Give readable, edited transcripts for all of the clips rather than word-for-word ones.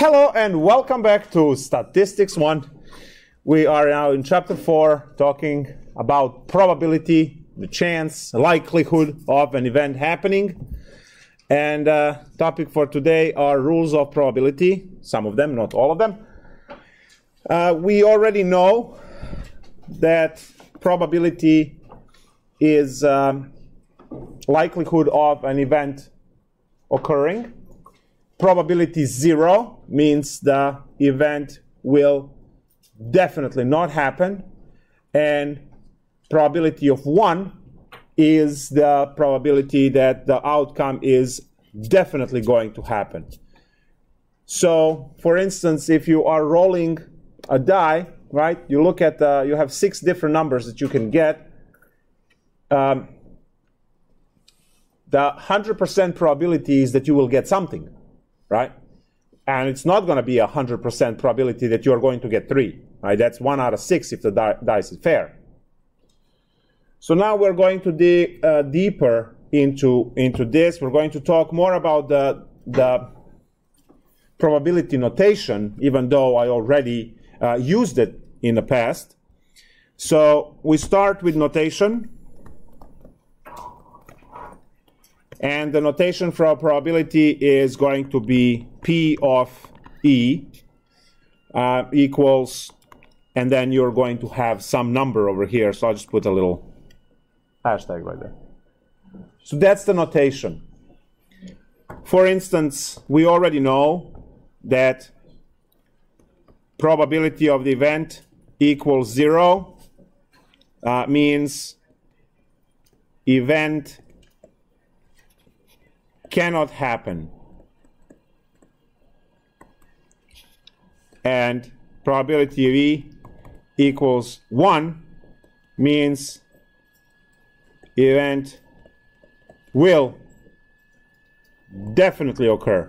Hello and welcome back to Statistics1. We are now in chapter 4 talking about probability, the chance, likelihood of an event happening. And topic for today are rules of probability, some of them, not all of them. We already know that probability is likelihood of an event occurring. Probability 0 means the event will definitely not happen, and probability of 1 is the probability that the outcome is definitely going to happen. So, for instance, if you are rolling a die, right, you look at you have 6 different numbers that you can get. The 100% probability is that you will get something. Right? And it's not going to be 100% probability that you're going to get 3. Right? That's 1 out of 6 if the dice is fair. So now we're going to dig deeper into this. We're going to talk more about the probability notation, even though I already used it in the past. So we start with notation. And the notation for our probability is going to be P of E equals, and then you're going to have some number over here. So I'll just put a little hashtag right there. So that's the notation. For instance, we already know that probability of the event equals 0 means event cannot happen. And probability of E equals 1 means event will definitely occur.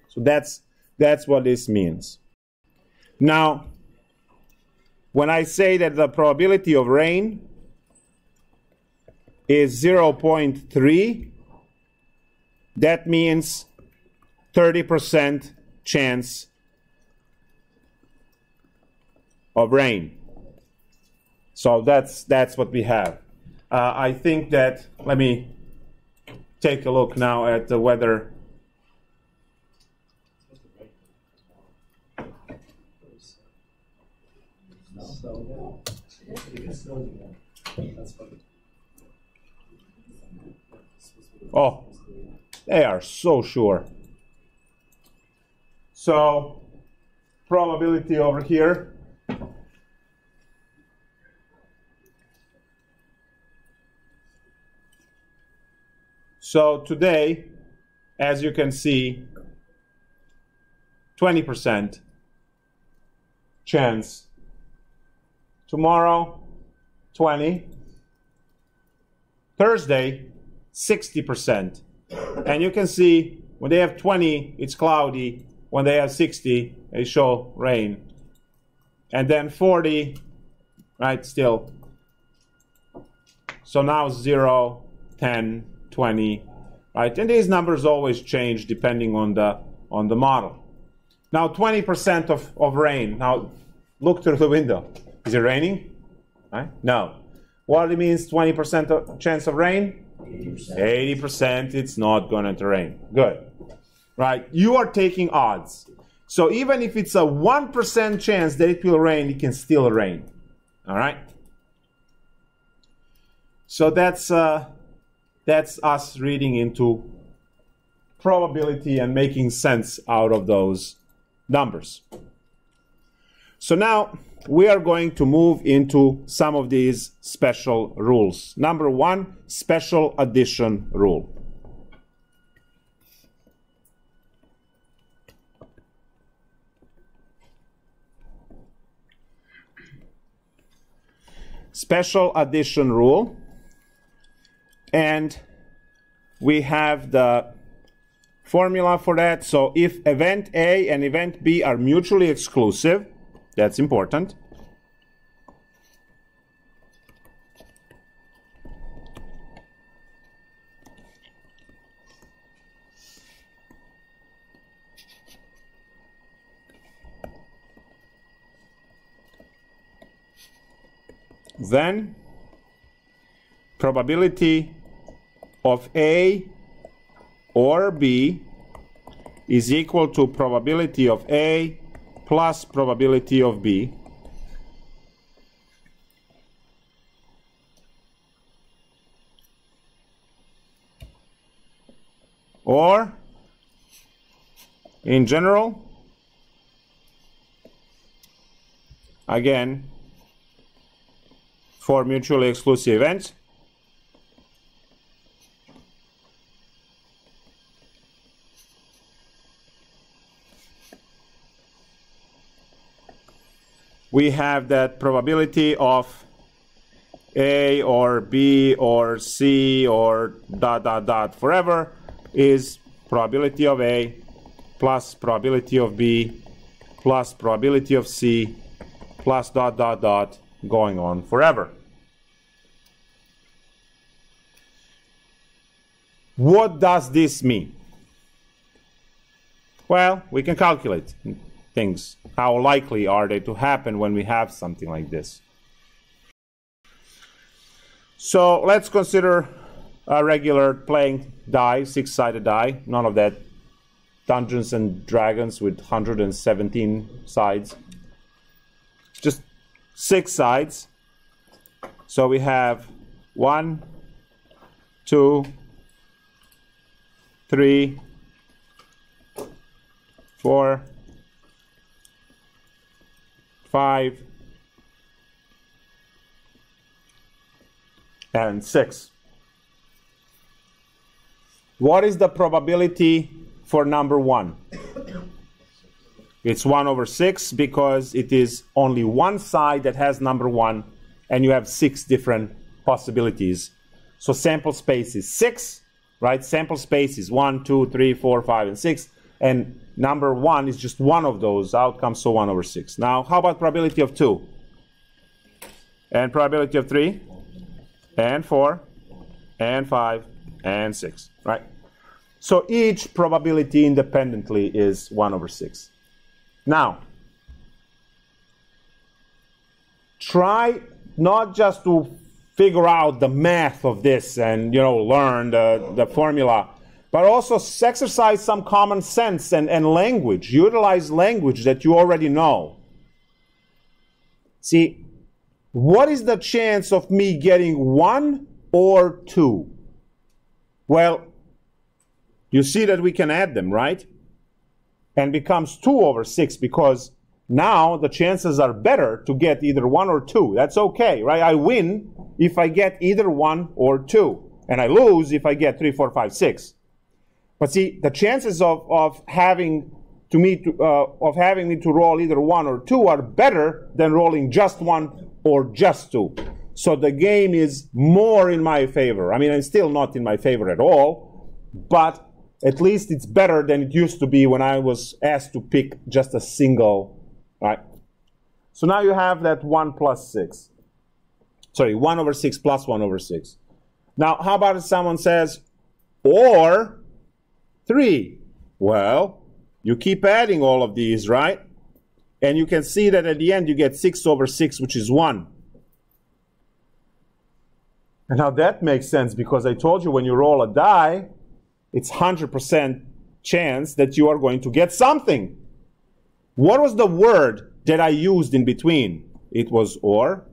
So that's what this means. Now, when I say that the probability of rain is 0.3, that means 30% chance of rain. So that's what we have. I think that, let me take a look now at the weather. Oh, they are so sure. So, probability over here. So today, as you can see, 20% chance. Tomorrow, 20. Thursday, 60%. And you can see when they have 20, it's cloudy. When they have 60, they show rain. And then 40, right, still. So now 0, 10, 20, right? And these numbers always change depending on the model. Now 20% of rain. Now look through the window. Is it raining? Right? No. What it means 20% chance of rain? 80% it's not going to rain. Good. Right? You are taking odds. So even if it's a 1% chance that it will rain, it can still rain. All right? So that's us reading into probability and making sense out of those numbers. So now we are going to move into some of these special rules. Number 1, special addition rule. Special addition rule. And we have the formula for that. So if event A and event B are mutually exclusive, that's important. then probability of A or B is equal to probability of A plus probability of B. Or, in general, again, for mutually exclusive events, we have that probability of A or B or C or ... forever is probability of A plus probability of B plus probability of C plus ... going on forever. What does this mean? Well, we can calculate things. How likely are they to happen when we have something like this? So let's consider a regular playing die, six-sided die, none of that Dungeons and Dragons with 117 sides. Just 6 sides. So we have 1, 2, 3, 4, 5, and 6. What is the probability for number 1? It's 1 over 6 because it is only one side that has number 1 and you have 6 different possibilities. So sample space is 6, right? Sample space is 1, 2, 3, 4, 5, and 6. And number 1 is just one of those outcomes, so 1 over 6. Now, how about probability of 2? And probability of 3? And 4? And 5? And 6, right? So each probability independently is 1 over 6. Now, try not just to figure out the math of this and, learn the formula, but also exercise some common sense and language. Utilize language that you already know. See, what is the chance of me getting 1 or 2? Well, you see that we can add them, right? And becomes 2 over 6 because now the chances are better to get either 1 or 2. That's okay, right? I win if I get either 1 or 2. And I lose if I get 3, 4, 5, 6. But see, the chances of having me to roll either 1 or 2 are better than rolling just 1 or just 2. So the game is more in my favor. I mean, it's still not in my favor at all, but at least it's better than it used to be when I was asked to pick just a single, right? So now you have that 1 plus 6. Sorry, 1 over 6 plus 1 over 6. Now, how about if someone says, or 3? Well, you keep adding all of these, right? And you can see that at the end you get 6 over 6, which is 1. And now that makes sense because I told you when you roll a die, it's 100% chance that you are going to get something. What was the word that I used in between? It was or.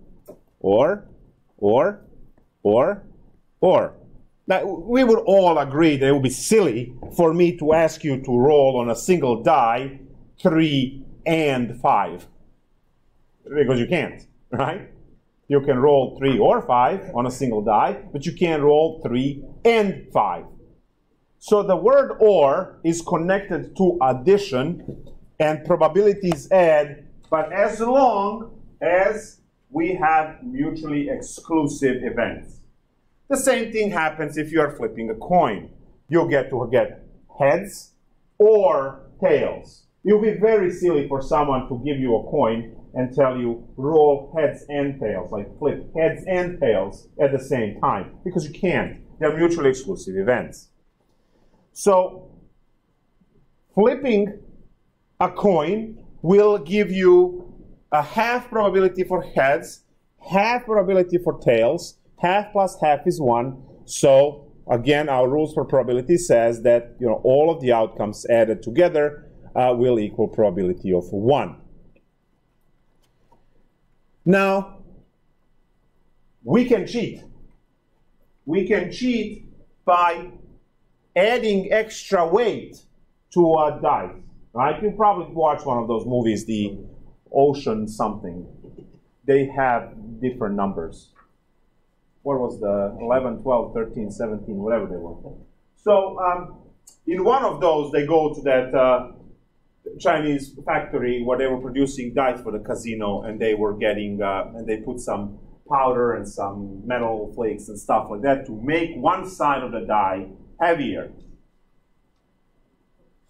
Now, we would all agree that it would be silly for me to ask you to roll on a single die 3 and 5. Because you can't, right? You can roll 3 or 5 on a single die, but you can't roll 3 and 5. So the word or is connected to addition and probabilities add, but as long as we have mutually exclusive events. The same thing happens if you are flipping a coin. You'll get to get heads or tails. It will be very silly for someone to give you a coin and tell you roll heads and tails, like flip heads and tails at the same time, because you can't. They're mutually exclusive events. So flipping a coin will give you a half probability for heads half probability for tails. Half plus half is 1. So again, our rules for probability says that all of the outcomes added together will equal probability of 1. Now, we can cheat. We can cheat by adding extra weight to a dice, right? You probably watched one of those movies, the Ocean something. They have different numbers. What was the 11, 12, 13, 17, whatever they were. So in one of those, they go to that Chinese factory where they were producing dice for the casino, and they were getting, and they put some powder and some metal flakes and stuff like that to make one side of the die heavier.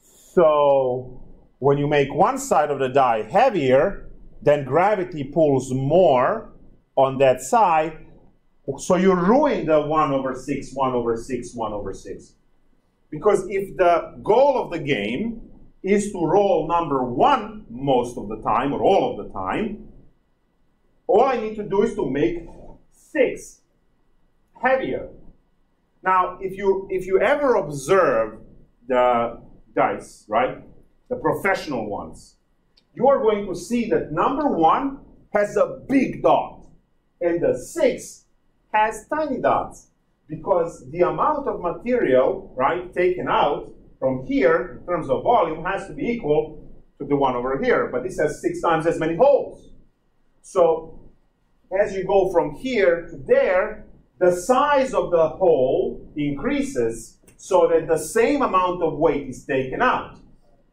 So when you make one side of the die heavier, then gravity pulls more on that side. So you ruin the 1 over 6, 1 over 6, 1 over 6. Because if the goal of the game is to roll number 1 most of the time, or all of the time, all I need to do is to make 6 heavier. Now, if you ever observe the dice, right, the professional ones, you are going to see that number 1 has a big dot, and the 6 has tiny dots, because the amount of material, right, taken out from here in terms of volume has to be equal to the one over here, but this has 6 times as many holes. So as you go from here to there, the size of the hole increases so that the same amount of weight is taken out.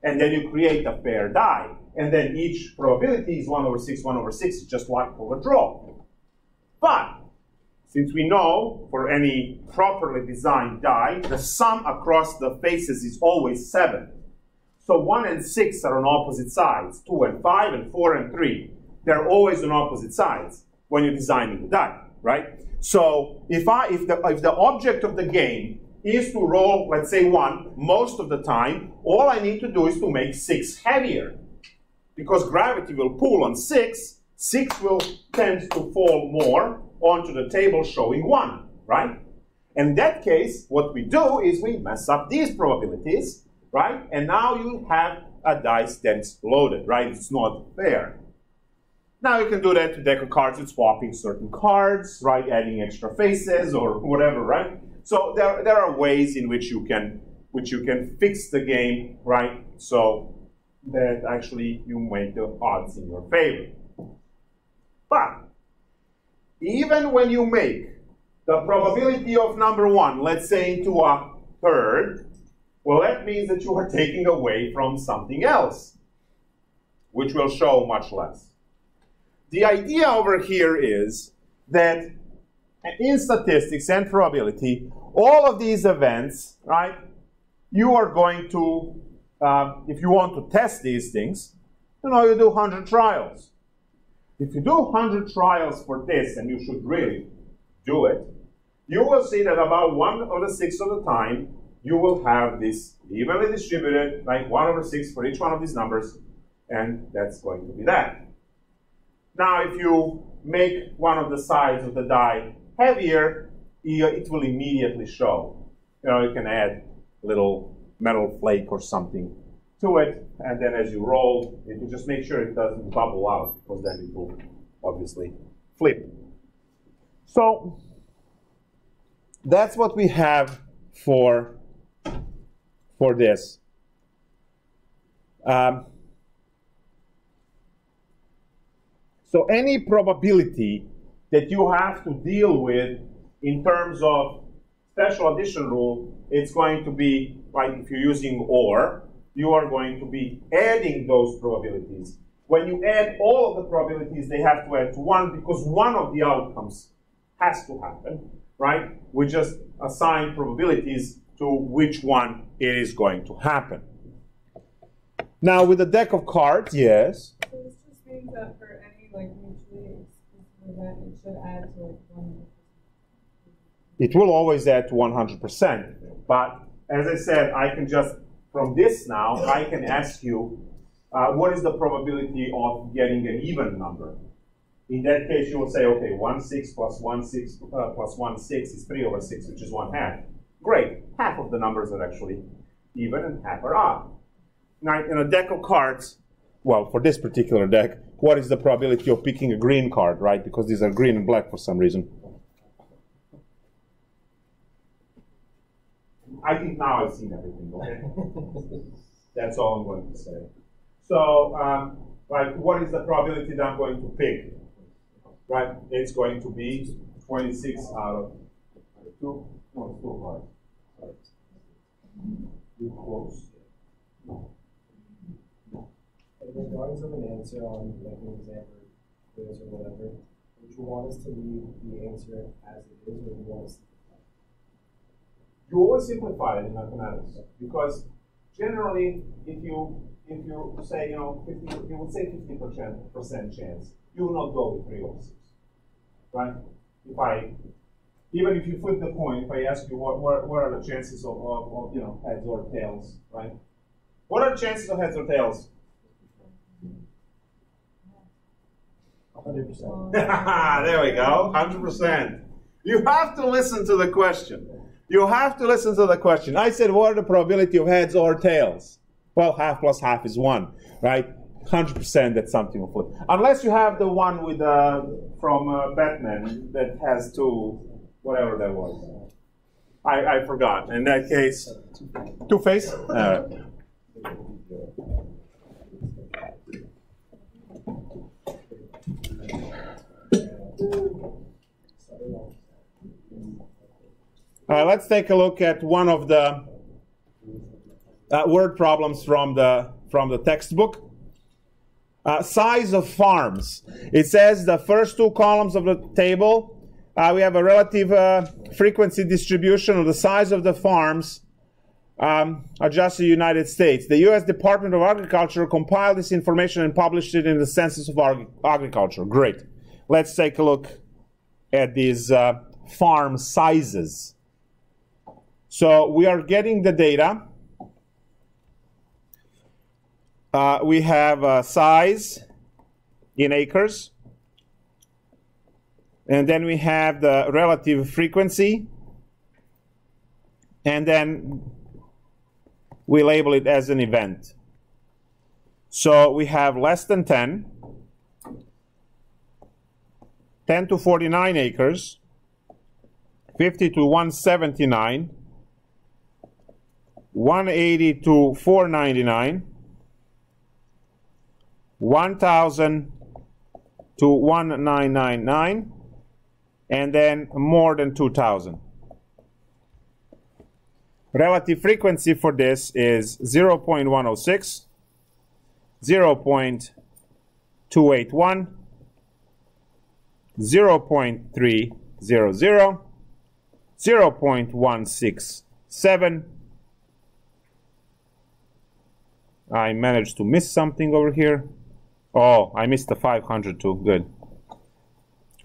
And then you create a fair die. And then each probability is 1 over 6, 1 over 6, just like over draw. But since we know for any properly designed die, the sum across the faces is always 7. So 1 and 6 are on opposite sides. 2 and 5 and 4 and 3. They're always on opposite sides when you're designing the die, right? So if the object of the game is to roll, let's say 1, most of the time, all I need to do is to make 6 heavier. Because gravity will pull on 6, 6 will tend to fall more onto the table showing 1, right? In that case, what we do is we mess up these probabilities, right? And now you have a dice that's loaded, right? It's not fair. Now you can do that to deck of cards with swapping certain cards, right? Adding extra faces or whatever, right? So there are ways in which you can fix the game, right? So that actually you make the odds in your favor. But even when you make the probability of number 1, let's say, into a third, well, that means that you are taking away from something else, which will show much less. The idea over here is that in statistics and probability, all of these events, right, you are going to, if you want to test these things, you do 100 trials. If you do 100 trials for this, and you should really do it, you will see that about 1 over 6 of the time, you will have this evenly distributed, like 1 over 6 for each one of these numbers, and that's going to be that. Now, if you make one of the sides of the die heavier, it will immediately show. You can add a little metal flake or something to it, and then as you roll, it will just make sure it doesn't bubble out, because then it will obviously flip. So that's what we have for this. So any probability that you have to deal with in terms of special addition rule, it's going to be, like if you're using OR, you are going to be adding those probabilities. When you add all of the probabilities, they have to add to 1, because one of the outcomes has to happen, right? We just assign probabilities to which one it is going to happen. Now with a deck of cards, yes? So this just means that for any mutually exclusive event, it should add to 100%. It will always add to 100%. But as I said, I can just, from this now, I can ask you, what is the probability of getting an even number? In that case, you will say, okay, 1/6 plus 1/6 plus 1/6 is 3/6, which is 1/2. Great. Half of the numbers are actually even and half are odd. Now, in a deck of cards, well, for this particular deck, what is the probability of picking a green card, right? Because these are green and black for some reason. I think now I've seen everything, okay? That's all I'm going to say. So, right, what is the probability that I'm going to pick? Right, it's going to be 26 out of 2. No, it's 2 cards. Sorry. Too close. Regardless of an answer on like an example, quiz or whatever, would you want us to leave the answer as it is, or do you want us to simplify it? You always simplify it in mathematics because generally, if you say 50, you would say 50% chance, you will not go with 3/6, right? Even if you flip the coin, if I ask you what are the chances of heads or tails, right? What are the chances of heads or tails? 100%. There we go, 100%. You have to listen to the question. You have to listen to the question. I said, what are the probability of heads or tails? Well, half plus half is 1, right? 100% that something will flip. Unless you have the one with from Batman that has 2, whatever that was. I forgot. In that case, Two-Face? Let's take a look at one of the word problems from the textbook. Size of farms. It says the first 2 columns of the table, we have a relative frequency distribution of the size of the farms adjusted to the United States. The U.S. Department of Agriculture compiled this information and published it in the Census of Agriculture. Great. Let's take a look at these farm sizes. So we are getting the data. We have size in acres. And then we have the relative frequency. And then we label it as an event. So we have less than 10, 10 to 49 acres, 50 to 179, 180 to 499, 1,000 to 1999, and then more than 2,000. Relative frequency for this is 0.106, 0.281, 0.300, 0.167. I managed to miss something over here. Oh, I missed the 500 too. Good.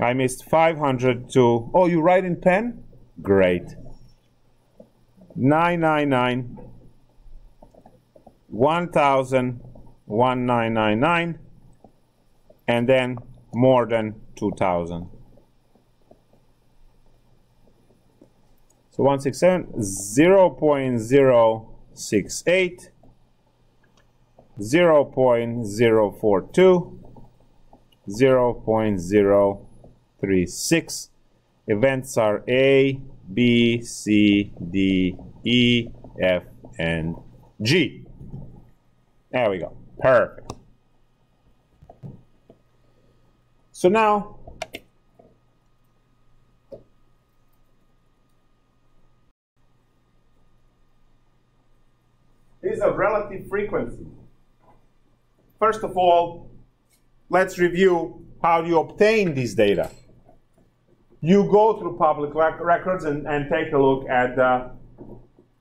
I missed 500 too. Oh, you write in pen? Great. 999, 1,000, 1999, and then more than 2,000. So 167, 0.068, 0.042, 0.036. Events are A, B, C, D, E, F, and G. There we go. Perfect. So now, is a relative frequency. First of all, let's review how you obtain these data. You go through public records and take a look at the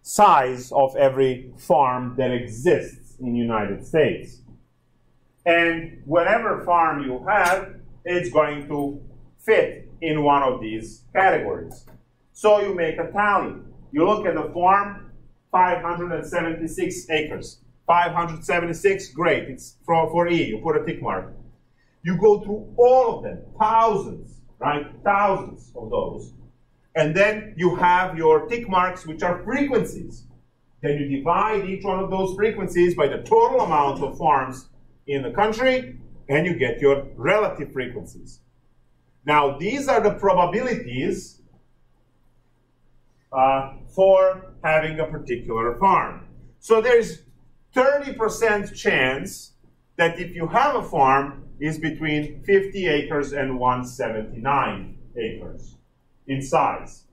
size of every farm that exists in the United States. And whatever farm you have, it's going to fit in one of these categories. So you make a tally. You look at the farm, 576 acres. 576, great, it's for E, you put a tick mark. You go through all of them, thousands, right? Thousands of those. And then you have your tick marks, which are frequencies. Then you divide each one of those frequencies by the total amount of farms in the country, and you get your relative frequencies. Now, these are the probabilities for having a particular farm. So there's 30% chance that if you have a farm, is between 50 acres and 179 acres in size,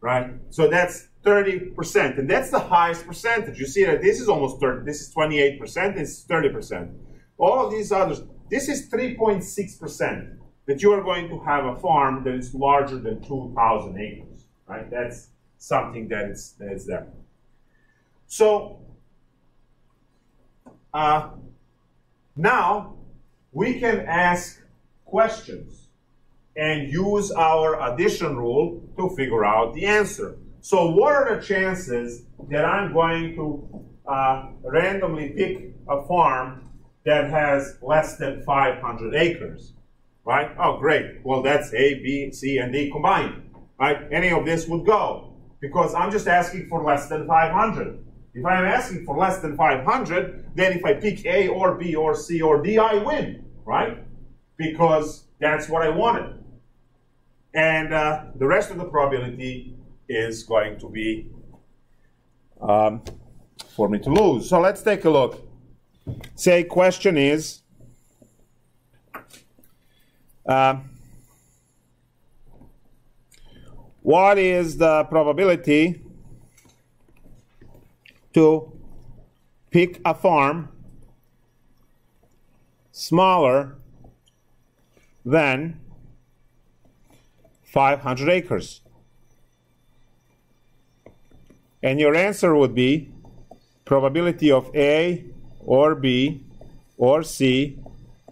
right? So that's 30%, and that's the highest percentage. You see that this is almost 30, this is 28%, this is 30%. All of these others, this is 3.6%, that you are going to have a farm that is larger than 2,000 acres, right? That's something that is there. So now we can ask questions and use our addition rule to figure out the answer. So what are the chances that I'm going to randomly pick a farm that has less than 500 acres, right? Oh, great. Well, that's A, B, C, and D combined, right? Any of this would go because I'm just asking for less than 500. If I'm asking for less than 500, then if I pick A or B or C or D, I win, right? Because that's what I wanted. And the rest of the probability is going to be for me to lose. So let's take a look. Say question is, what is the probability to pick a farm smaller than 500 acres? And your answer would be probability of A or B or C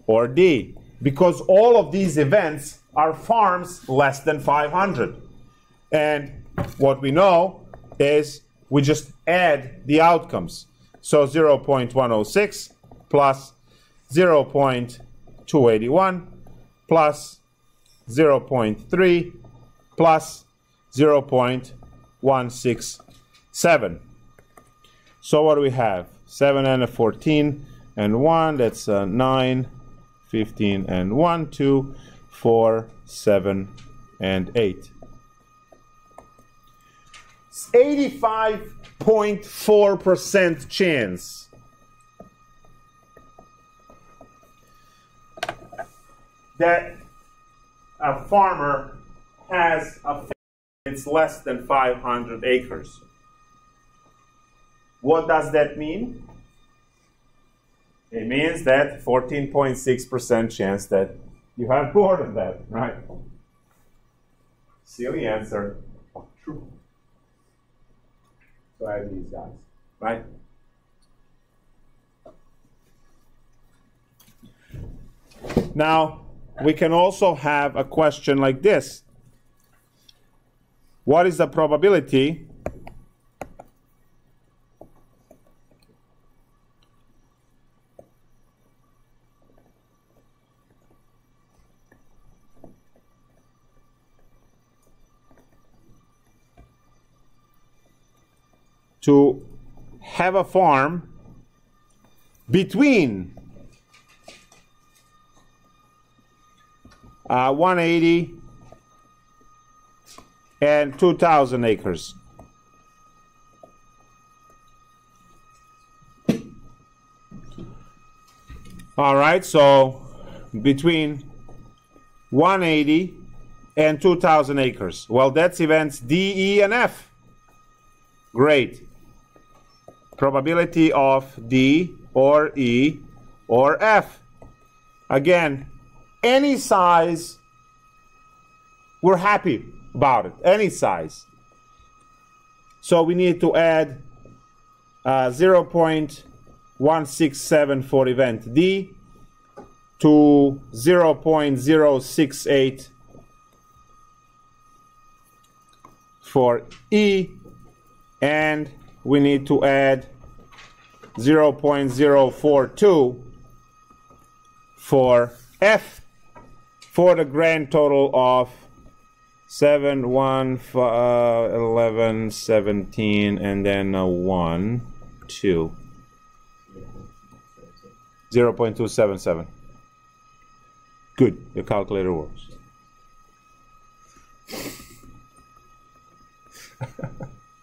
or D, because all of these events are farms less than 500. And what we know is we just add the outcomes. So 0.106 plus 0.281 plus 0.3 plus 0.167. So what do we have? 7 and a 14 and 1, that's 9, 15 and 1, 2, 4, 7 and 8. It's 85.4% chance that a farmer has a farm that's less than 500 acres. What does that mean? It means that 14.6% chance that you have more than that, right? Silly answer, but true. So I have these guys, right? Now, we can also have a question like this. What is the probability to have a farm between 180 and 2,000 acres? All right, so between 180 and 2,000 acres. Well, that's events D, E, and F. Great. Probability of D or E or F. Again, any size, we're happy about it. Any size. So we need to add 0.167 for event D to 0.068 for E, and we need to add 0.042 for F for the grand total of 7, 1, 5, 11, 17, and then 1, 2. 0.277. Good, your calculator works.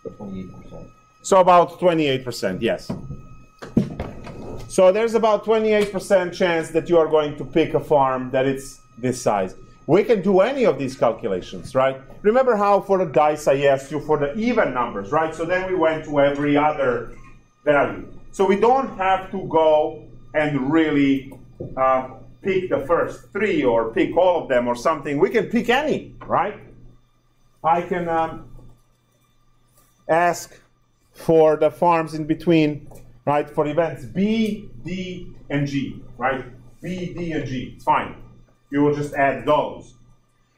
So 28%. So about 28%, yes. So there's about 28% chance that you are going to pick a farm that it's this size. We can do any of these calculations, right? Remember how for the dice I asked you for the even numbers, right? So then we went to every other value. So we don't have to go and really pick the first 3 or pick all of them or something. We can pick any, right? I can ask for the farms in between, right, for events B, D, and G, right? B, D, and G, it's fine. You will just add those.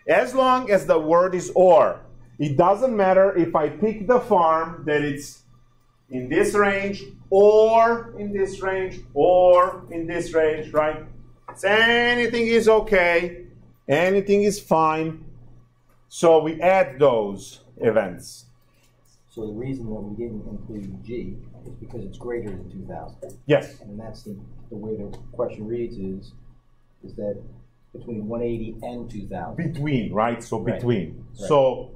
As long as the word is or, it doesn't matter if I pick the farm that it's in this range, or in this range, or in this range, right? So anything is okay, anything is fine. So we add those events. So the reason that we didn't include G is because it's greater than 2,000. Yes. And that's the way the question reads is that between 180 and 2,000. Between, right? So Right. between. Right. So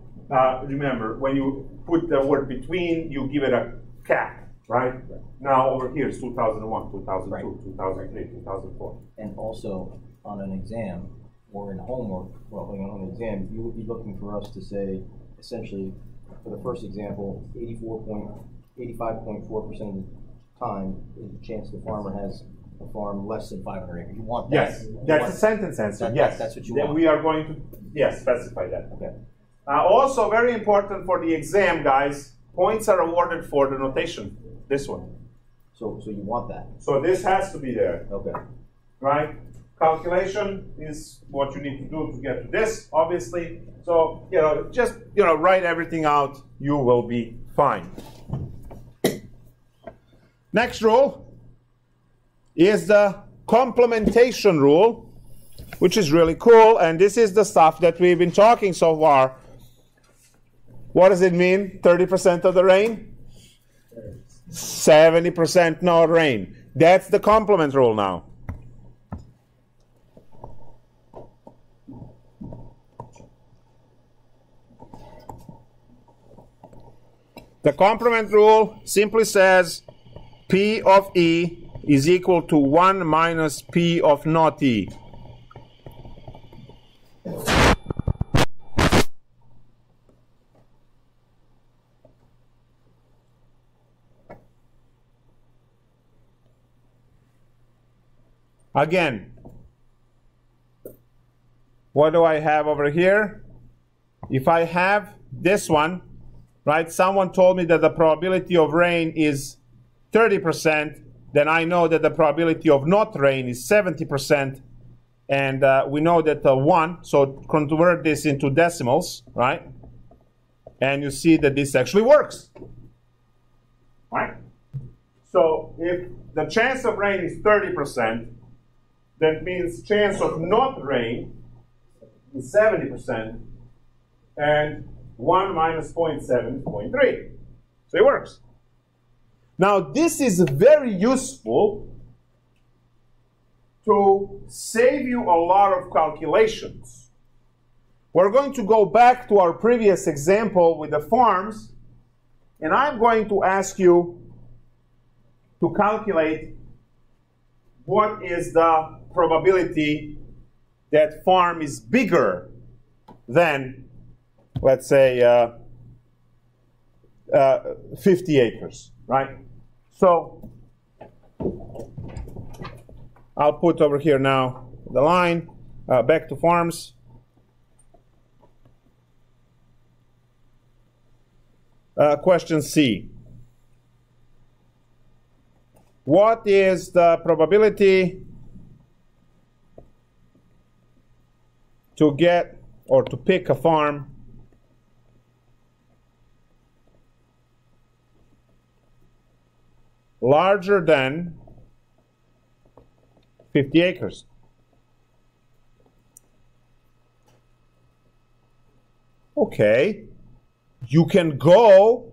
remember, when you put the word between, you give it a cap, right? Now over here is 2001, 2002, Right. 2003, 2004. And also on an exam or in homework, well, on an exam, you would be looking for us to say, essentially, for the first example, 85.4% of the time is the chance the farmer has a farm less than 500 acres. You want that? Yes, that's a sentence answer. Yes, that's what you then want. we are going to specify that. Okay. Also, very important for the exam, guys. Points are awarded for the notation. This one. So you want that? So this has to be there. Okay. Right? Calculation is what you need to do to get to this, obviously. So, just, write everything out. You will be fine. Next rule is the complementation rule, which is really cool. And this is the stuff that we've been talking so far. What does it mean? 30% of the rain? 70% no rain. That's the complement rule now. The complement rule simply says P of E is equal to 1 minus P of not E. Again, what do I have over here? If I have this one, right, someone told me that the probability of rain is 30%, then I know that the probability of not rain is 70%, and we know that 1, so convert this into decimals, right? And you see that this actually works, right? So if the chance of rain is 30%, that means chance of not rain is 70%, and 1 minus 0.7 is 0.3. So it works. Now, this is very useful to save you a lot of calculations. We're going to go back to our previous example with the farms, and I'm going to ask you to calculate what is the probability that farm is bigger than, let's say, 50 acres, right? So I'll put over here now the line, back to farms. Question C. What is the probability to get or to pick a farm larger than 50 acres? Okay, you can go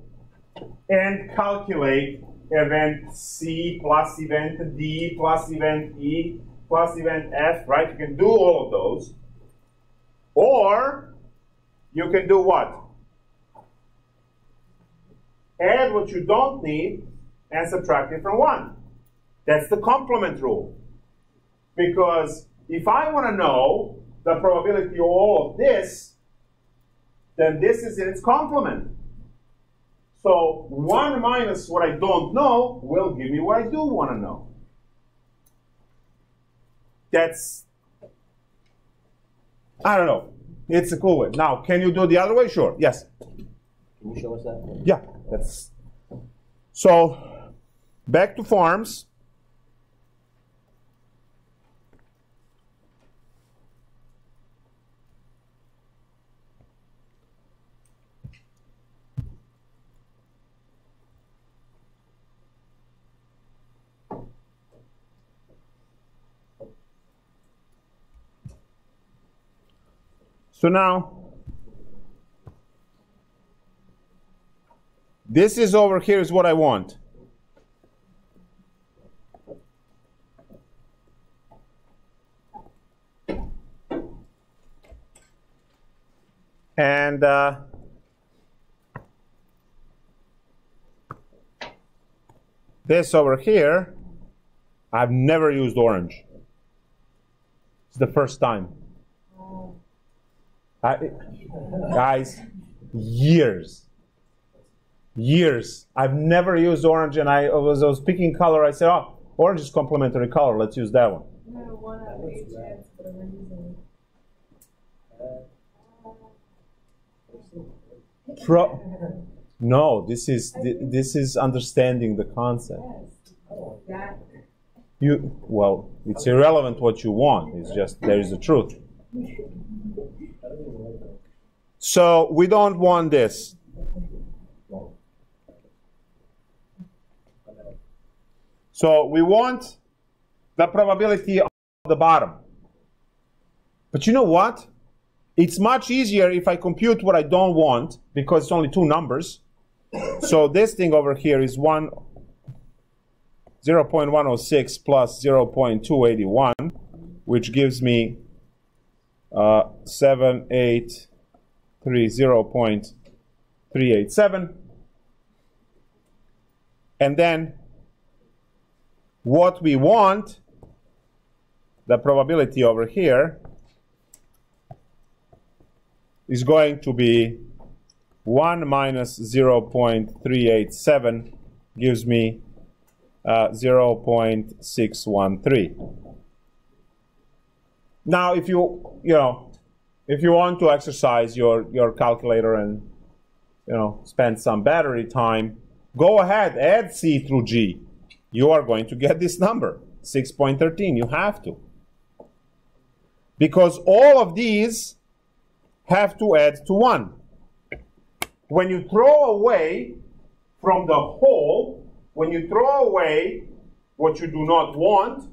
and calculate event C plus event D plus event E plus event F, right? You can do all of those. Or you can do what? Add what you don't need and subtract it from 1. That's the complement rule. Because if I want to know the probability of all of this, then this is in its complement. So 1 minus what I don't know will give me what I do want to know. That's, I don't know. It's a cool way. Now, can you do the other way? Sure. Yes. Can you show us that? Yeah. That's so. Back to forms. So now, this is over here is what I want. And this over here, I've never used orange. It's the first time. Guys, years. I've never used orange, and I was picking color. I said, oh, orange is complementary color. Let's use that one. No, 1 out of 8 chance for a reason. No, this is understanding the concept. Yes. Well, it's irrelevant what you want. It's just there is a truth. So we don't want this. So we want the probability of the bottom. But you know what? It's much easier if I compute what I don't want, because it's only 2 numbers. So this thing over here is 0.106 plus 0.281, which gives me 7830.387. And then what we want, the probability over here, is going to be 1 minus 0.387 gives me 0.613. Now, if you want to exercise your calculator and spend some battery time, go ahead, add C through G. You are going to get this number, 6.13. You have to, because all of these have to add to 1. When you throw away from the whole, when you throw away what you do not want,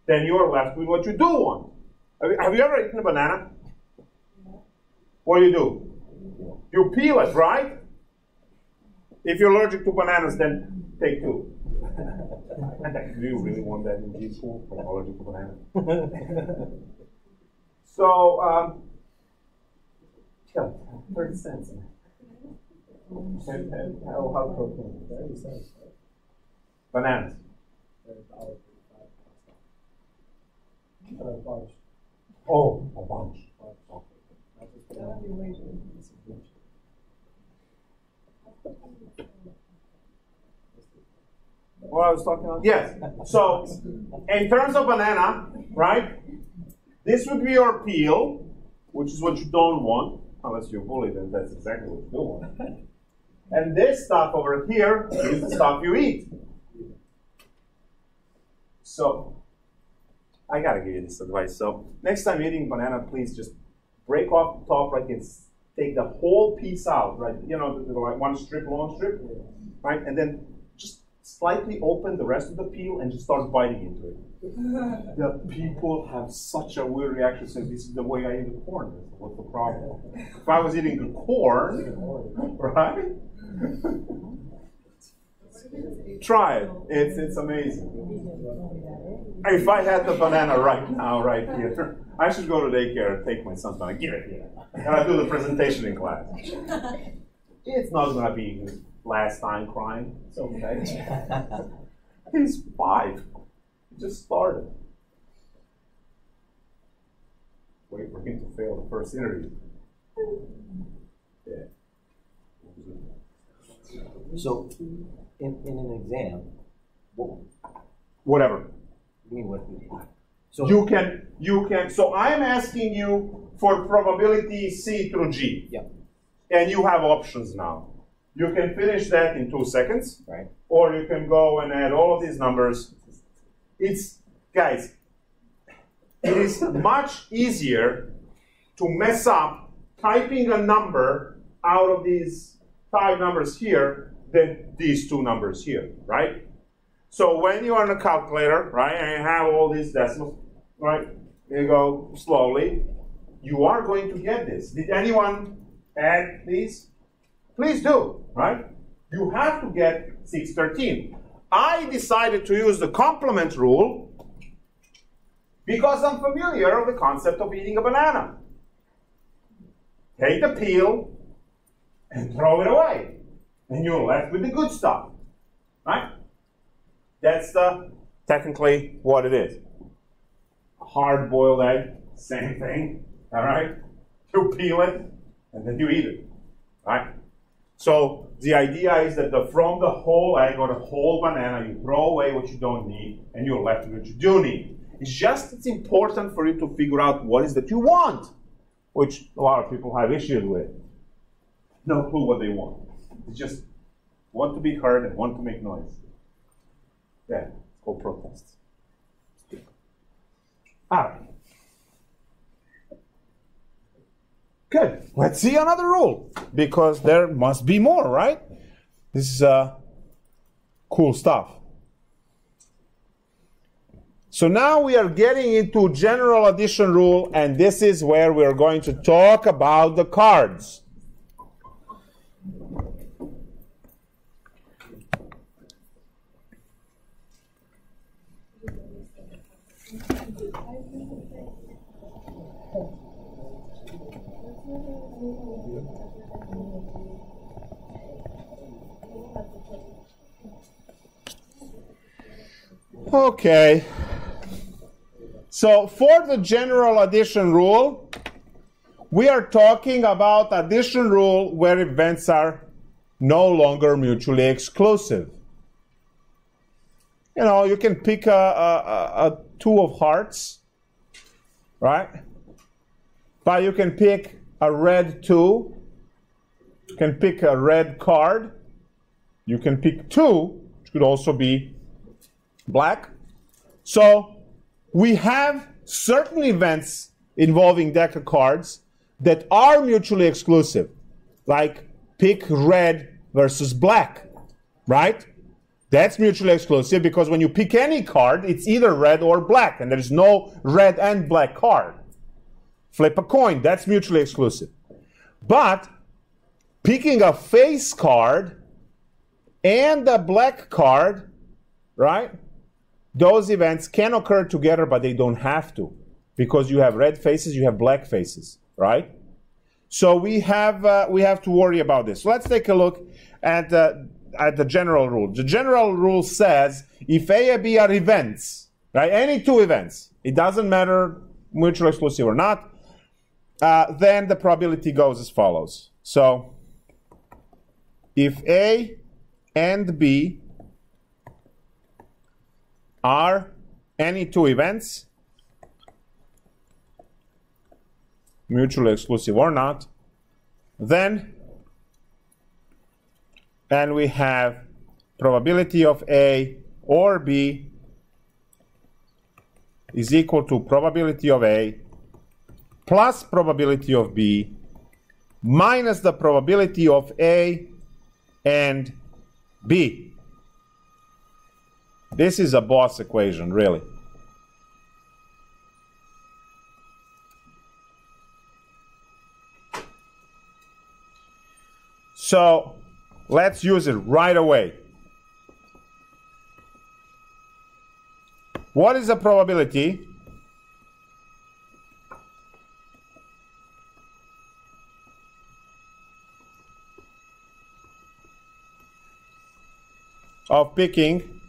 then you are left with what you do want. Have you ever eaten a banana? What do? You peel it, right? If you're allergic to bananas, then take 2. Do you really want that in G school? I'm allergic to bananas. So, 30 cents. How protein? 30 cents. Bananas. Oh, a bunch. What I was talking about? Yes. So, in terms of banana, right? This would be your peel, which is what you don't want. Unless you're bullied, then that's exactly what you do want. And this stuff over here is the stuff you eat. So, I gotta give you this advice. So, next time you're eating banana, please just break off the top, right? And take the whole piece out, right? The one strip, long strip, right? And then just slightly open the rest of the peel and just starts biting into it. The people have such a weird reaction saying, this is the way I eat the corn. What's the problem? If I was eating the corn, right? Try it. It's amazing. If I had the banana right now, right here, I should go to daycare and take my son's banana. Give it here. And I do the presentation in class. It's not going to be his last time crying. It's okay. He's 5. He just started. Wait for him to fail the first interview. Yeah. So, in an exam, Whatever. you mean what? So You can. So I'm asking you for probability C through G. Yeah. And you have options now. You can finish that in 2 seconds. Right. Or you can go and add all of these numbers. Guys, it is much easier to mess up typing a number out of these 5 numbers here than these 2 numbers here, right? So when you are on a calculator, right, and you have all these decimals, right, you go slowly, you are going to get this. Did anyone add these? Please do, right? You have to get 613. I decided to use the complement rule because I'm familiar with the concept of eating a banana. Take the peel and throw it away. And you're left with the good stuff, right? That's technically what it is. A hard-boiled egg, same thing, all right? You peel it, and then you eat it, right? So the idea is that from the whole egg or the whole banana, you throw away what you don't need, and you're left with what you do need. It's important for you to figure out what is that you want, which a lot of people have issues with. No clue what they want. They just want to be heard and want to make noise. Yeah, it's called protests. All right. Good. Let's see another rule, because there must be more, right? This is cool stuff. So now we are getting into general addition rule, and this is where we are going to talk about the cards. Okay. So for the general addition rule, we are talking about addition rule where events are no longer mutually exclusive. You know, you can pick a 2 of hearts, right? But you can pick a red 2. You can pick a red card. You can pick 2, which could also be black. So we have certain events involving deck of cards that are mutually exclusive, like pick red versus black, right? That's mutually exclusive because when you pick any card, it's either red or black, and there's no red and black card. Flip a coin, that's mutually exclusive. But picking a face card and a black card, right? Those events can occur together, but they don't have to, because you have red faces, you have black faces, right? So we have to worry about this. So let's take a look at the general rule. The general rule says if A and B are events, right? Any 2 events, it doesn't matter mutually exclusive or not, then the probability goes as follows. So if A and B are any 2 events, mutually exclusive or not, then and we have probability of A or B is equal to probability of A plus probability of B minus the probability of A and B. This is a boss equation, really. So let's use it right away. What is the probability of picking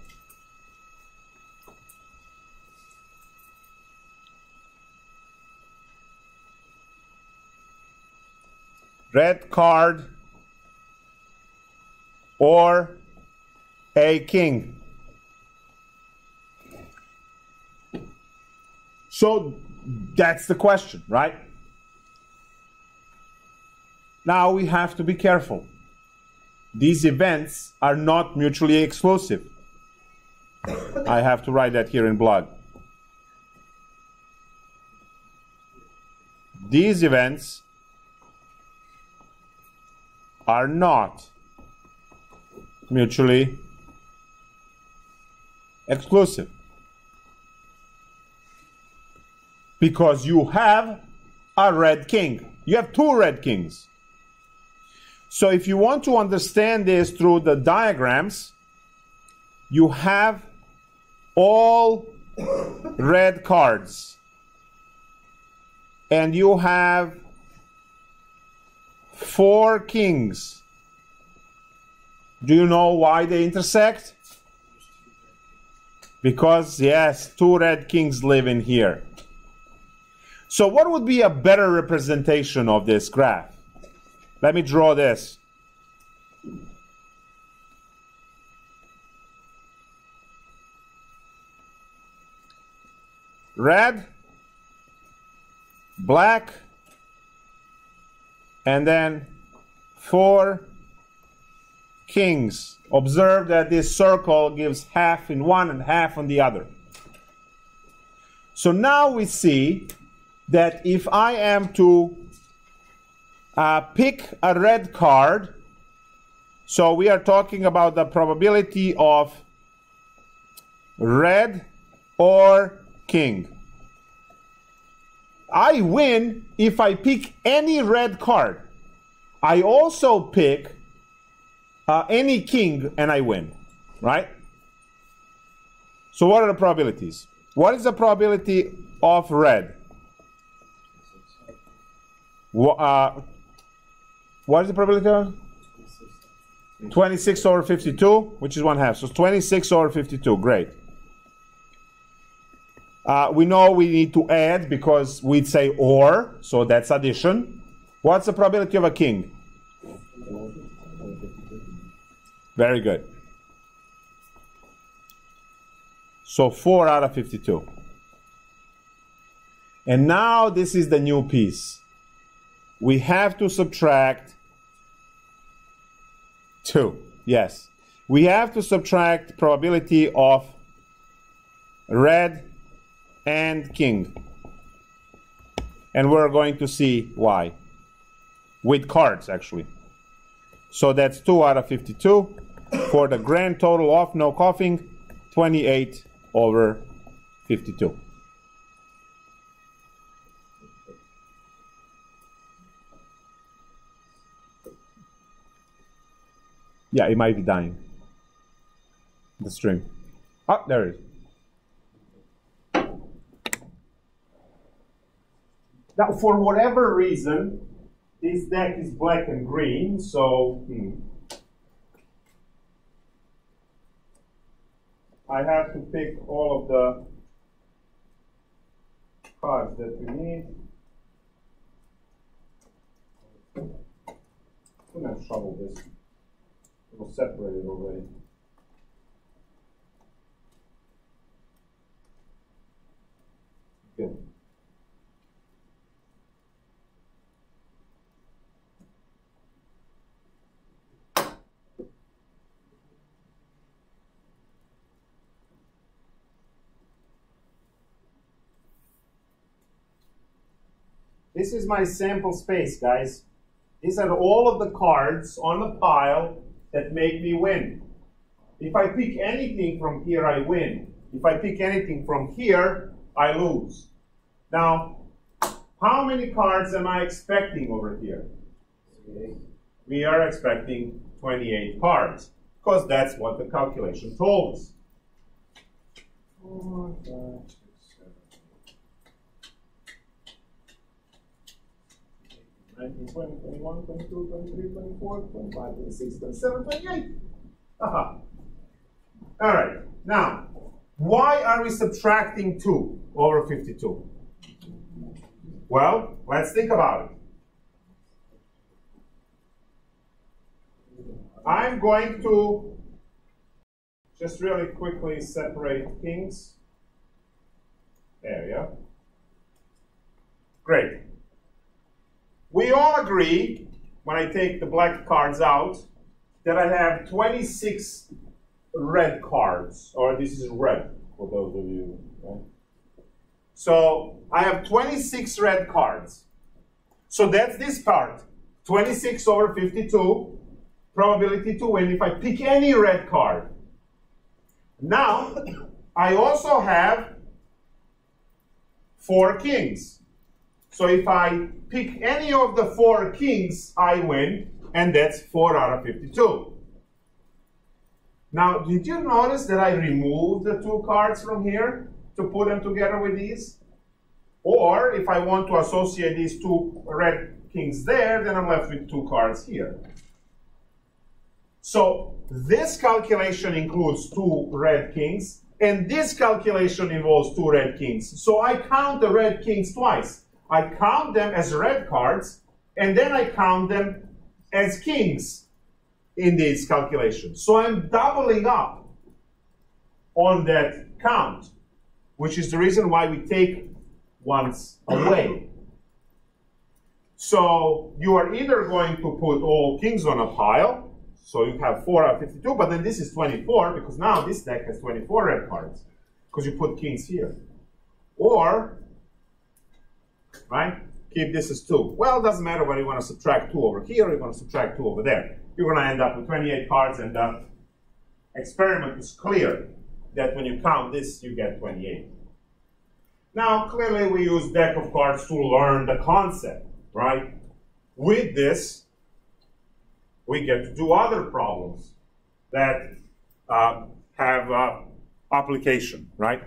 red card or a king? So that's the question, right? Now we have to be careful. These events are not mutually exclusive. I have to write that here in blood. These events are not mutually exclusive. Because you have a red king. You have two red kings. So if you want to understand this through the diagrams, you have all red cards. And you have 4 kings. Do you know why they intersect? Because, yes, 2 red kings live in here. So what would be a better representation of this graph? Let me draw this. Red, black, and then 4 kings. Observe that this circle gives half in one and half on the other. So now we see that if I am to pick a red card, so we are talking about the probability of red or king. I win if I pick any red card. I also pick any king and I win, right? So what are the probabilities? What is the probability of red? What is the probability of? 26 over 52, which is 1/2. So 26 over 52, great. We know we need to add because we'd say or, so that's addition. What's the probability of a king? Very good. So 4 out of 52. And now this is the new piece. We have to subtract 2. Yes. We have to subtract probability of red and king. And we're going to see why. With cards, actually. So that's 2 out of 52. For the grand total of no coughing, 28 over 52. Yeah, it might be dying. The stream. Oh, there it is. Now, for whatever reason, this deck is black and green, so I have to pick all of the cards that we need. I'm going to shovel this. It was separated already. Good. This is my sample space, guys. These are all of the cards on the pile that make me win. if I pick anything from here, I win. If I pick anything from here, I lose. Now, how many cards am I expecting over here? We are expecting 28 cards, because that's what the calculation told us. 4, 5, 6, 7, 19, 20, 21, 22, 23, 24, 25, 26, 27, 28. Aha. All right. Now, why are we subtracting 2 over 52? Well, let's think about it. I'm going to just really quickly separate kings. There we go. Great. We all agree, when I take the black cards out, that I have 26 red cards, or this is red for those of you, right? So I have 26 red cards. So that's this part, 26 over 52, probability to win if I pick any red card. Now, I also have 4 kings. So if I pick any of the 4 kings, I win, and that's 4 out of 52. Now, did you notice that I removed the 2 cards from here to put them together with these? Or if I want to associate these 2 red kings there, then I'm left with 2 cards here. So this calculation includes 2 red kings, and this calculation involves 2 red kings. So I count the red kings twice. I count them as red cards, and then I count them as kings in these calculations. So I'm doubling up on that count, which is the reason why we take ones away. So you are either going to put all kings on a pile, so you have 4 out of 52, but then this is 24, because now this deck has 24 red cards, because you put kings here. Or, right, keep this as 2. Well, it doesn't matter whether you want to subtract 2 over here or you want to subtract 2 over there. You're going to end up with 28 cards, and the experiment is clear that when you count this, you get 28. Now, clearly, we use deck of cards to learn the concept, right? With this, we get to do other problems that have application, right?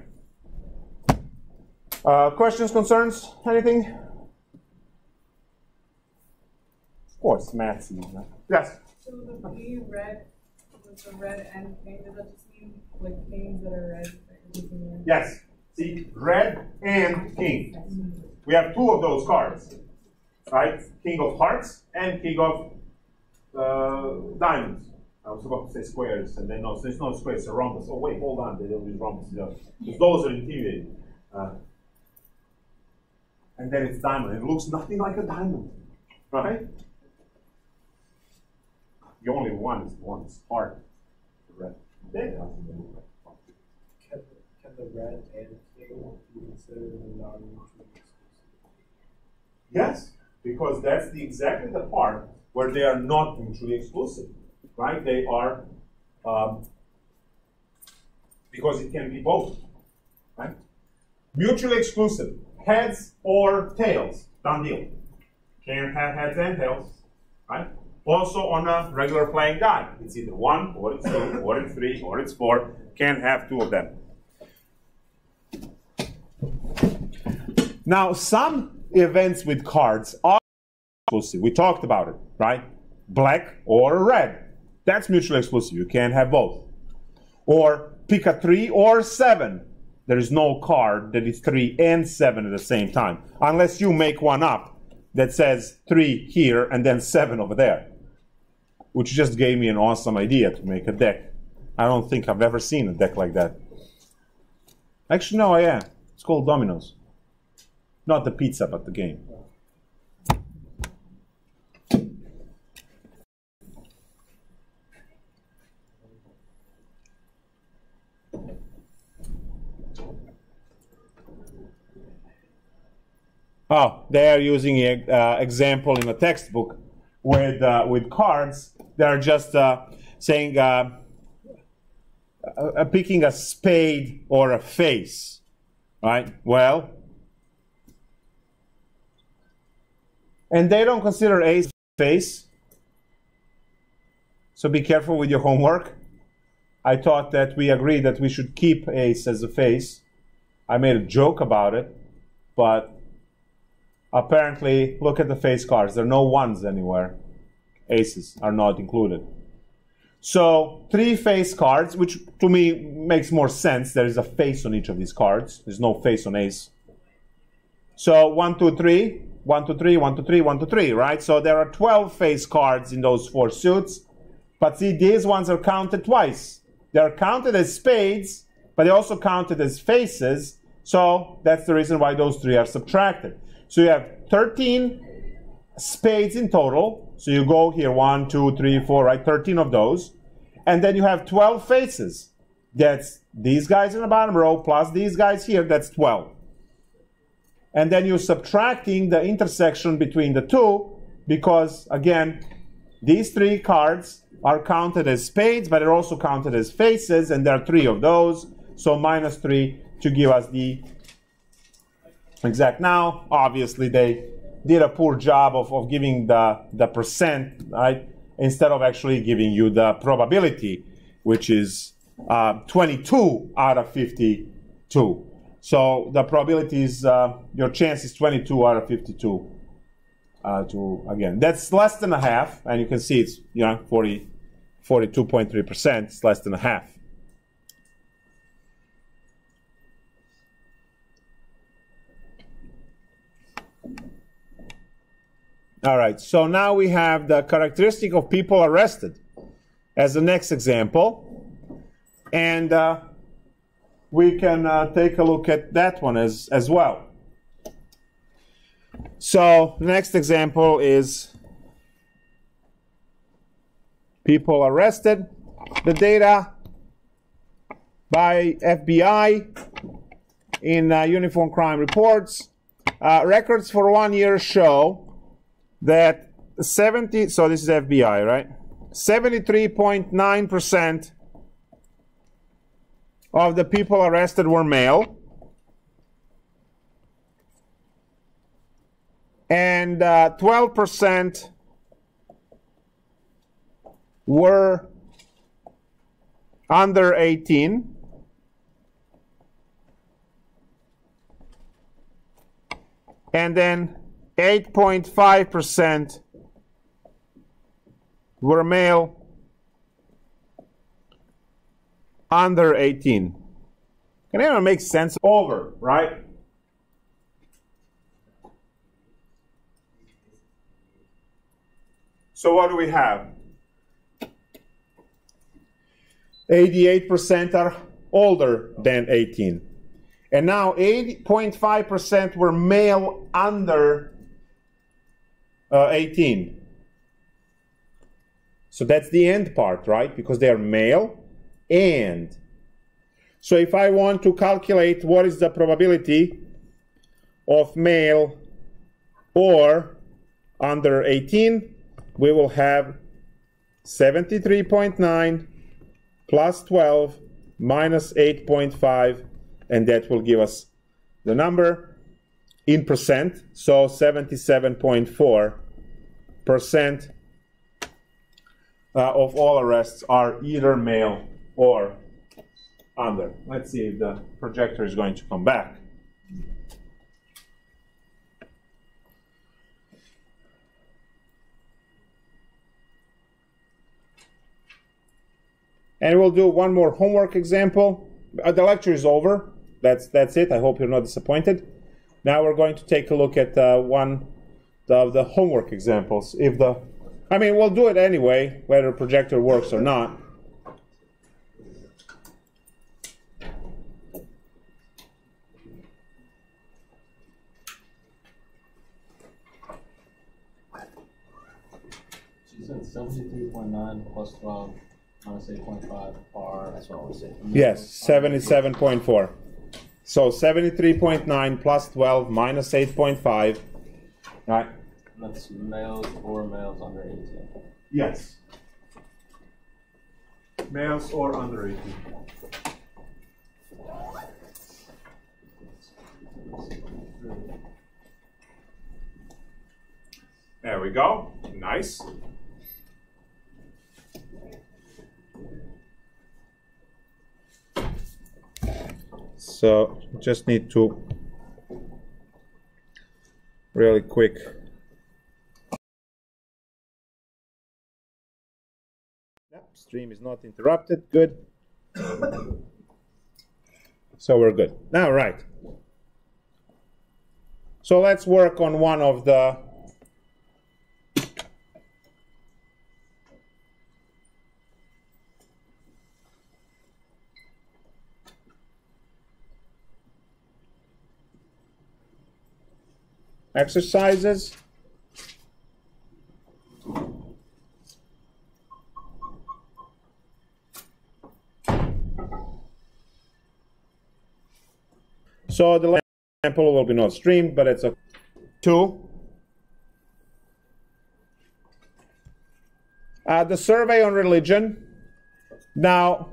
Questions, concerns, anything? Of course, math's easy. Yes? So the B red, with the red and king, does that just mean like kings that are red that you're looking at? Yes. See, red and king. We have 2 of those cards, right? King of hearts and king of diamonds. I was about to say squares, and then no, so it's not squares, it's a rhombus. Oh wait, hold on, they don't use rhombus. Because those are intimidating. And then it's diamond. It looks nothing like a diamond, right? The only one is the one that's hard. The red. Can the red and king be considered non-mutually exclusive? Yes, because that's exactly the part where they are not mutually exclusive, right? They are, because it can be both, right? Mutually exclusive, heads or tails, done deal. Can't have heads and tails, right? Also on a regular playing die, it's either 1, or it's 2, or it's 3, or it's 4. Can't have 2 of them. Now, some events with cards are exclusive. We talked about it, right? Black or red. That's mutually exclusive. You can't have both. Or pick a 3 or 7. There is no card that is 3 and 7 at the same time. Unless you make one up that says 3 here and then 7 over there. Which just gave me an awesome idea to make a deck. I don't think I've ever seen a deck like that. Actually, no, I am. It's called Dominoes. Not the pizza, but the game. Oh, they are using an example in a textbook with cards. They are just saying picking a spade or a face, right? Well, and they don't consider ace face. So be careful with your homework. I thought that we agreed that we should keep ace as a face. I made a joke about it, but apparently, look at the face cards. There are no ones anywhere. Aces are not included. So 3 face cards, which to me makes more sense. There is a face on each of these cards. There's no face on ace. So 1, 2, 3, 1, 2, 3, 1, 2, 3, 1, 2, 3, right? So there are 12 face cards in those 4 suits. But see, these ones are counted twice. They are counted as spades, but they also counted as faces. So that's the reason why those 3 are subtracted. So you have 13 spades in total. So you go here, 1, 2, 3, 4, right? 13 of those. And then you have 12 faces. That's these guys in the bottom row plus these guys here. That's 12. And then you're subtracting the intersection between the 2 because, again, these 3 cards are counted as spades, but they're also counted as faces, and there are 3 of those. So minus 3 to give us the exact. Now, obviously, they did a poor job of giving the percent, right, instead of actually giving you the probability, which is 22 out of 52. So the probability is, your chance is 22 out of 52. Again, that's less than a half, and you can see it's 42.3%. It's less than a half. All right, so now we have the characteristic of people arrested as the next example. And we can take a look at that one as well. So the next example is people arrested. The data by FBI in Uniform Crime Reports. Records for 1 year show that 70, so this is FBI, right? 73.9% of the people arrested were male. And 12% were under 18. And then 8.5% were male under 18. Can anyone make sense? Over, right? So what do we have? 88% are older than 18. And now 80.5% were male under 18. So that's the end part, right? Because they are male and. So if I want to calculate what is the probability of male or under 18, we will have 73.9 plus 12 minus 8.5, and that will give us the number in percent. So 77.4% of all arrests are either male or under. Let's see if the projector is going to come back. And we'll do one more homework example. The lecture is over. That's it. I hope you're not disappointed. Now we're going to take a look at one of the homework examples. We'll do it anyway, whether the projector works or not. She said 73.9 plus 12. Minus 8.5 are, that's what I was saying. Yes, 77.4. So 73.9 plus 12 minus 8.5. Right? That's males or males under 18. Yes. Males or under 18. There we go. Nice. So just need to really quick. Yep, stream is not interrupted. Good. So we're good. Now, right. So let's work on one of the exercises. So the example will be not streamed, but it's a 2. The survey on religion. Now,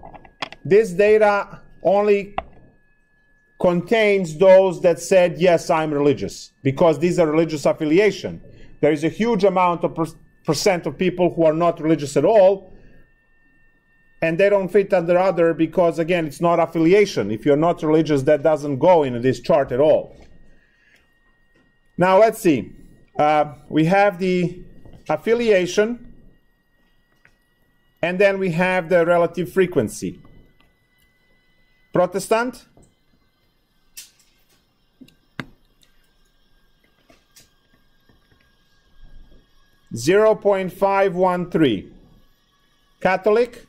this data only contains those that said, yes, I'm religious, because these are religious affiliation. There is a huge amount of percent of people who are not religious at all, and they don't fit under other because, again, it's not affiliation. If you're not religious, that doesn't go in this chart at all. Now, let's see. We have the affiliation, and then we have the relative frequency. Protestant? $0.513. Catholic?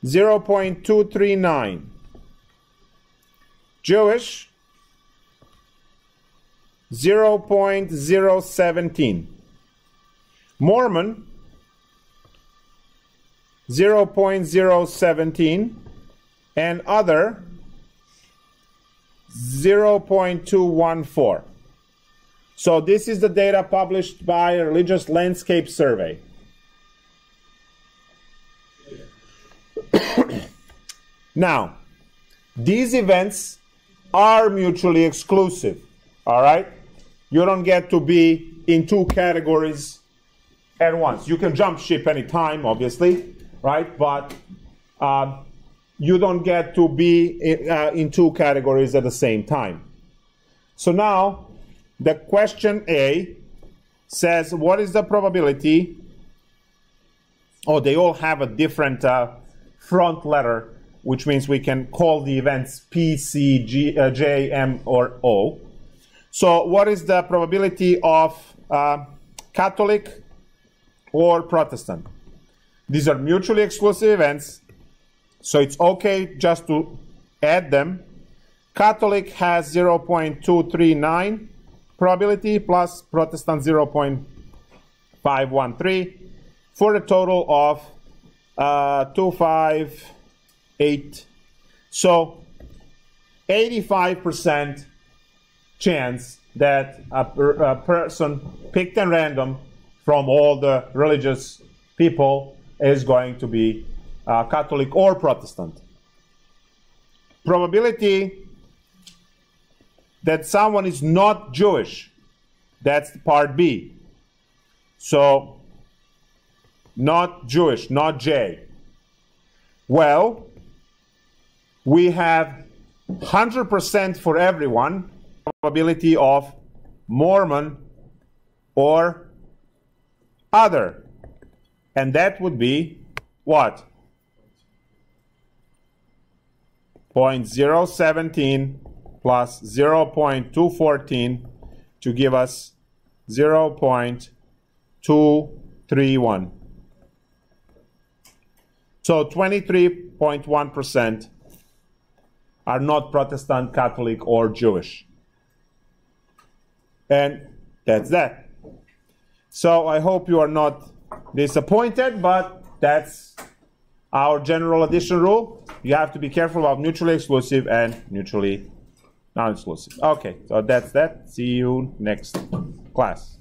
0.239. Jewish? 0.017. Mormon? 0.017. And other? 0.214. So this is the data published by a Religious Landscape Survey. Now, these events are mutually exclusive, all right? You don't get to be in 2 categories at once. You can jump ship anytime, obviously, right? But you don't get to be in 2 categories at the same time. So now, the question A says, what is the probability? Oh, they all have a different front letter, which means we can call the events P, C, G, J, M, or O. So what is the probability of Catholic or Protestant? These are mutually exclusive events, so it's okay just to add them. Catholic has 0.239 probability plus Protestant 0.513 for a total of 258. So 85% chance that a person picked at random from all the religious people is going to be Catholic or Protestant. Probability that someone is not Jewish, that's part B. So, not Jewish, not J. Well, we have 100% for everyone, probability of Mormon or other. And that would be what? 0.017 plus 0.214 to give us 0.231. So 23.1% are not Protestant, Catholic, or Jewish. And that's that. So I hope you are not disappointed, but that's our general addition rule. You have to be careful about mutually exclusive and mutually non-exclusive. Okay, so that's that. See you next class.